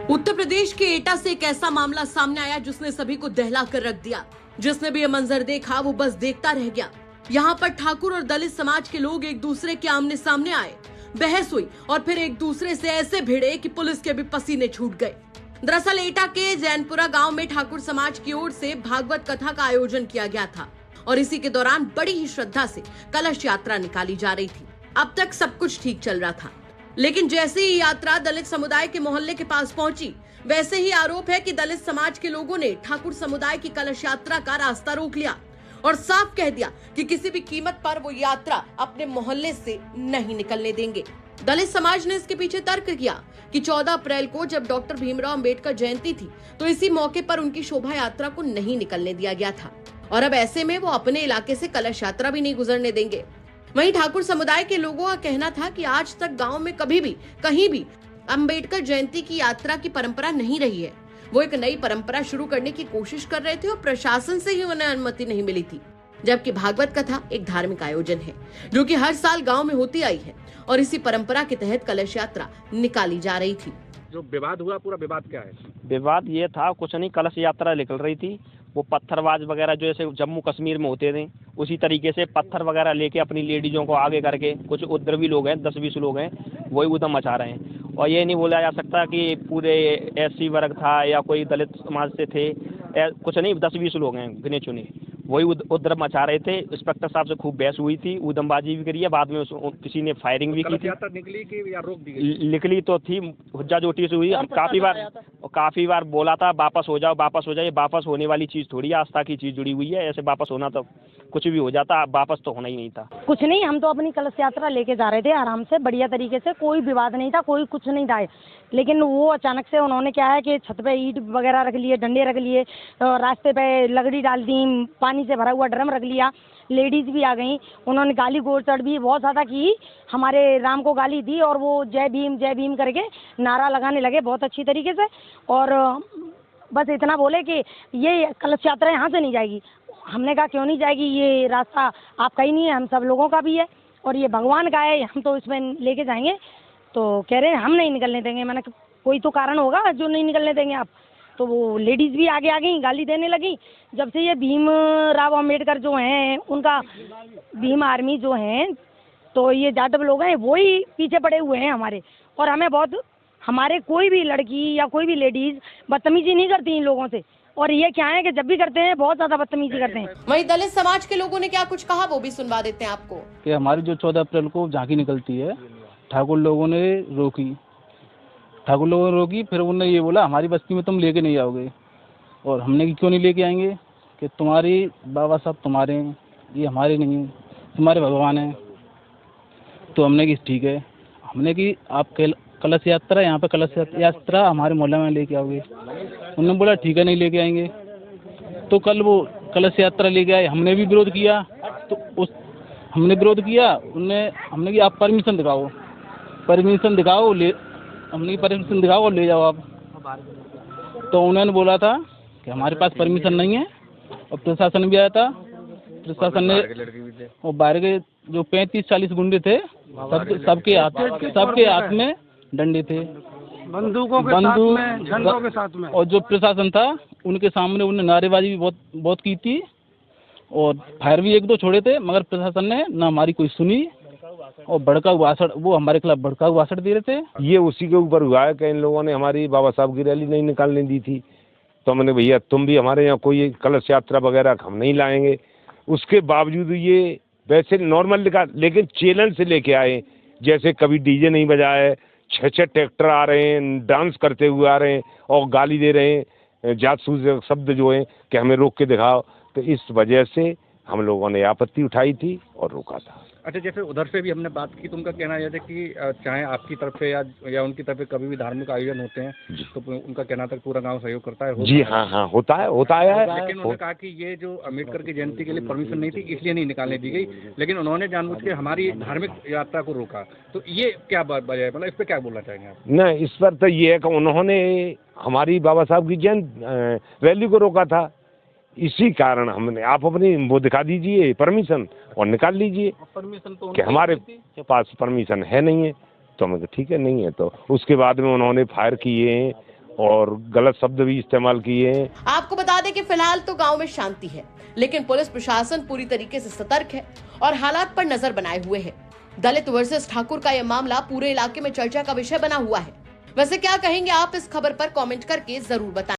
उत्तर प्रदेश के एटा से एक ऐसा मामला सामने आया जिसने सभी को दहला कर रख दिया। जिसने भी ये मंजर देखा वो बस देखता रह गया। यहाँ पर ठाकुर और दलित समाज के लोग एक दूसरे के आमने सामने आए, बहस हुई और फिर एक दूसरे से ऐसे भिड़े कि पुलिस के भी पसीने छूट गए। दरअसल एटा के जैनपुरा गांव में ठाकुर समाज की ओर से भागवत कथा का आयोजन किया गया था और इसी के दौरान बड़ी ही श्रद्धा से कलश यात्रा निकाली जा रही थी। अब तक सब कुछ ठीक चल रहा था, लेकिन जैसे ही यात्रा दलित समुदाय के मोहल्ले के पास पहुंची, वैसे ही आरोप है कि दलित समाज के लोगों ने ठाकुर समुदाय की कलश यात्रा का रास्ता रोक लिया और साफ कह दिया कि किसी भी कीमत पर वो यात्रा अपने मोहल्ले से नहीं निकलने देंगे। दलित समाज ने इसके पीछे तर्क किया कि 14 अप्रैल को जब डॉक्टर भीमराव अंबेडकर जयंती थी तो इसी मौके पर उनकी शोभा यात्रा को नहीं निकलने दिया गया था और अब ऐसे में वो अपने इलाके से कलश यात्रा भी नहीं गुजरने देंगे। वहीं ठाकुर समुदाय के लोगों का कहना था कि आज तक गांव में कभी भी कहीं भी अंबेडकर जयंती की यात्रा की परंपरा नहीं रही है। वो एक नई परंपरा शुरू करने की कोशिश कर रहे थे और प्रशासन से ही उन्हें अनुमति नहीं मिली थी। जबकि भागवत कथा एक धार्मिक आयोजन है जो कि हर साल गांव में होती आई है और इसी परंपरा के तहत कलश यात्रा निकाली जा रही थी। जो विवाद हुआ, पूरा विवाद क्या है? विवाद ये था, कुछ नहीं, कलश यात्रा निकल रही थी। वो पत्थरबाज वगैरह जो जैसे जम्मू कश्मीर में होते थे उसी तरीके से पत्थर वगैरह लेके अपनी लेडीजों को आगे करके, कुछ उपद्रवी लोग हैं, 10-20 लोग हैं, वही उधम मचा रहे हैं। और ये नहीं बोला जा सकता कि पूरे SC वर्ग था या कोई दलित समाज से थे, कुछ नहीं, 10-20 लोग हैं गिने चुने, वही उपद्रव मचा रहे थे। इंस्पेक्टर साहब से खूब बहस हुई थी, उधमबाजी भी करी है, बाद में किसी ने फायरिंग भी की थी। निकली कि या रोक दी गई? निकली तो थी, हुज्जा जोटी से हुई। हम काफी बार बोला था वापस हो जाओ, वापस हो जाए। वापस होने वाली चीज थोड़ी है, आस्था की चीज जुड़ी हुई है, ऐसे वापस होना तो कुछ भी हो जाता, वापस तो होना ही नहीं था। कुछ नहीं, हम तो अपनी कलश यात्रा लेके जा रहे थे आराम से, बढ़िया तरीके से, कोई विवाद नहीं था, कोई कुछ नहीं था। लेकिन वो अचानक से उन्होंने क्या है कि छत पे ईंट वगैरह रख लिए, डंडे रख लिए, रास्ते पे लकड़ी डाल दी, पानी से भरा हुआ ड्रम रख लिया, लेडीज भी आ गई। उन्होंने गाली गलौज भी बहुत ज़्यादा की, हमारे राम को गाली दी और वो जय भीम करके नारा लगाने लगे बहुत अच्छी तरीके से। और बस इतना बोले कि ये कलश यात्रा यहाँ से नहीं जाएगी। हमने कहा क्यों नहीं जाएगी, ये रास्ता आपका ही नहीं है, हम सब लोगों का भी है और ये भगवान का है, हम तो इसमें लेके जाएंगे। तो कह रहे हैं हम नहीं निकलने देंगे। मैंने कोई तो कारण होगा जो नहीं निकलने देंगे आप। तो वो लेडीज़ भी आगे आ गई, गाली देने लगी। जब से ये भीमराव अंबेडकर जो हैं, उनका भीम आर्मी जो हैं, तो ये जाटव लोग हैं, वो ही पीछे पड़े हुए हैं हमारे। और हमें बहुत, हमारे कोई भी लड़की या कोई भी लेडीज़ बदतमीजी नहीं करती इन लोगों से। और ये क्या है कि जब भी करते हैं बहुत ज़्यादा बदतमीजी करते हैं। वहीं दलित समाज के लोगों ने क्या कुछ कहा वो भी सुनवा देते हैं आपको। कि हमारी जो 14 अप्रैल को झांकी निकलती है, ठाकुर लोगों ने रोकी। फिर उन्होंने ये बोला हमारी बस्ती में तुम लेके नहीं आओगे। और हमने कि क्यों नहीं लेके आएंगे, कि तुम्हारी बाबा साहब तुम्हारे हैं, ये हमारे नहीं हैं, तुम्हारे भगवान हैं। तो हमने कि ठीक है, हमने कि आप कलश यात्रा, यहाँ पे कलश यात्रा हमारे मोहल्ले में लेके आओगे। उन्होंने बोला ठीक है, नहीं लेके आएंगे। तो कल वो कलश यात्रा लेके आए, हमने भी विरोध किया। तो हमने विरोध किया, हमने कि आप परमिशन दिखाओ, हमने परमिशन दिखाओ और ले जाओ आप। तो उन्होंने बोला था कि हमारे पास परमिशन नहीं है। और प्रशासन भी आया था, प्रशासन ने, और बाहर के जो 35-40 गुंडे थे, सबके हाथ में डंडे थे, बंदूकों के साथ में। और जो प्रशासन था उनके सामने उन्होंने नारेबाजी भी बहुत की थी और फायर भी 1-2 छोड़े थे, मगर प्रशासन ने ना हमारी कोई सुनी और वो हमारे खिलाफ भड़काऊ भाषण दे रहे थे। ये उसी के ऊपर हुआ है कि इन लोगों ने हमारी बाबा साहब की रैली नहीं निकालने दी थी। तो मैंने, भैया तुम भी हमारे यहाँ कोई कलश यात्रा वगैरह हम नहीं लाएंगे। उसके बावजूद ये वैसे नॉर्मल लेकिन चैलेंज से लेके आए, जैसे कभी डीजे नहीं बजाए, 6 ट्रैक्टर आ रहे हैं, डांस करते हुए आ रहे हैं और गाली दे रहे हैं, जासूस शब्द जो है कि हमें रोक के दिखाओ। तो इस वजह से हम लोगों ने आपत्ति उठाई थी और रोका था। अच्छा, जैसे उधर से भी हमने बात की, तुमका कहना यह था कि चाहे आपकी तरफ से या उनकी तरफ से कभी भी धार्मिक आयोजन होते हैं तो उनका कहना था पूरा गांव सहयोग करता है। जी हाँ, होता है। लेकिन उन्होंने कहा कि ये जो अम्बेडकर की जयंती के लिए परमिशन नहीं थी इसलिए नहीं निकालने दी गई, लेकिन उन्होंने जानबूझ के हमारी धार्मिक यात्रा को रोका। तो ये क्या वजह है, मतलब इस पर क्या बोलना चाहेंगे आप? नहीं, इस पर तो ये है कि उन्होंने हमारी बाबा साहब की रैली को रोका था। इसी कारण हमने, आप अपनी वो दिखा दीजिए परमिशन और निकाल लीजिए। परमिशन तो कि हमारे पास परमिशन है नहीं है। तो हमें ठीक है, नहीं है। तो उसके बाद में उन्होंने फायर किए और गलत शब्द भी इस्तेमाल किए हैं। आपको बता दें कि फिलहाल तो गांव में शांति है, लेकिन पुलिस प्रशासन पूरी तरीके से सतर्क है और हालात पर नजर बनाए हुए है। दलित वर्सेस ठाकुर का यह मामला पूरे इलाके में चर्चा का विषय बना हुआ है। वैसे क्या कहेंगे आप इस खबर पर? कमेंट करके जरूर बताएं।